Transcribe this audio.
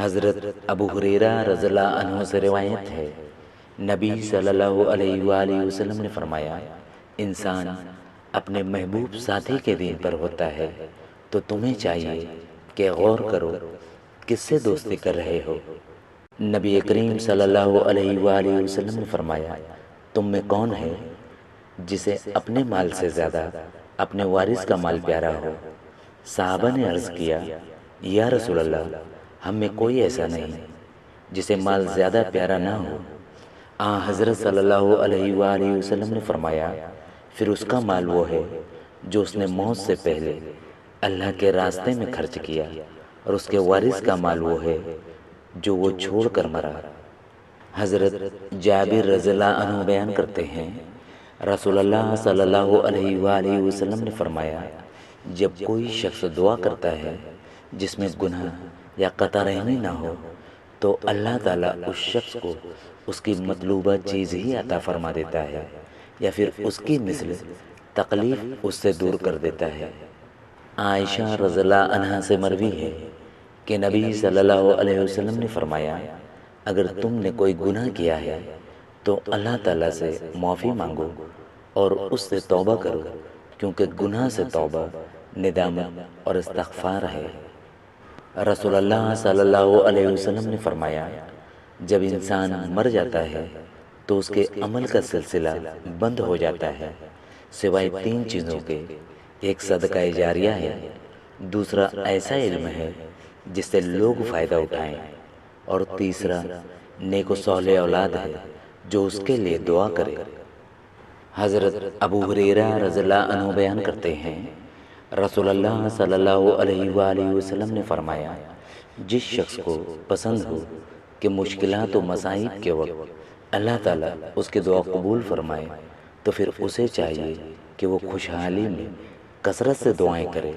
حضرت ابو ہریرہ رضی اللہ عنہ سے روایت ہے، نبی صلی اللہ علیہ وآلہ وسلم نے فرمایا، انسان اپنے محبوب ساتھی کے دین پر ہوتا ہے تو تمہیں چاہیے کہ غور کرو کس سے دوستی کر رہے ہو۔ نبی کریم صلی اللہ علیہ وآلہ وسلم نے فرمایا، تم میں کون ہے جسے اپنے مال سے زیادہ اپنے وارث کا مال پیارا ہو؟ صحابہ نے عرض کیا، یا رسول اللہ، ہم میں کوئی ایسا نہیں جسے مال زیادہ پیارا نہ ہو۔ حضرت صلی اللہ علیہ وآلہ وسلم نے فرمایا، پھر اس کا مال وہ ہے جو اس نے موت سے پہلے اللہ کے راستے میں خرچ کیا، اور اس کے وارث کا مال وہ ہے جو وہ چھوڑ کر مرا۔ حضرت جابر رضی اللہ عنہ بیان کرتے ہیں، رسول اللہ صلی اللہ علیہ وآلہ وسلم نے فرمایا، جب کوئی شخص دعا کرتا ہے جس میں گناہ یا قطع رحمی نہ ہو تو اللہ تعالیٰ اس شخص کو اس کی مطلوبہ چیز ہی عطا فرما دیتا ہے، یا پھر اس کی مثل تکلیف اس سے دور کر دیتا ہے۔ عائشہ رضی اللہ عنہا سے مروی ہے کہ نبی صلی اللہ علیہ وسلم نے فرمایا، اگر تم نے کوئی گناہ کیا ہے تو اللہ تعالیٰ سے معافی مانگو اور اس سے توبہ کرو، کیونکہ گناہ سے توبہ ندامت اور استغفار ہے۔ رسول اللہ صلی اللہ علیہ وسلم نے فرمایا، جب انسان مر جاتا ہے تو اس کے عمل کا سلسلہ بند ہو جاتا ہے سوائے تین چیزوں کے، ایک صدقہ جاریہ ہے، دوسرا ایسا علم ہے جس سے لوگ فائدہ اٹھائیں، اور تیسرا نیک و صالح اولاد ہے جو اس کے لیے دعا کرے۔ حضرت ابو ہریرہ رضی اللہ عنہ بیان کرتے ہیں، رسول اللہ صلی اللہ علیہ وآلہ وسلم نے فرمایا، جس شخص کو پسند ہو کہ مشکلات و مصائب کے وقت اللہ تعالیٰ اس کی دعا قبول فرمائے تو پھر اسے چاہیے کہ وہ خوشحالی میں کثرت سے دعائیں کرے۔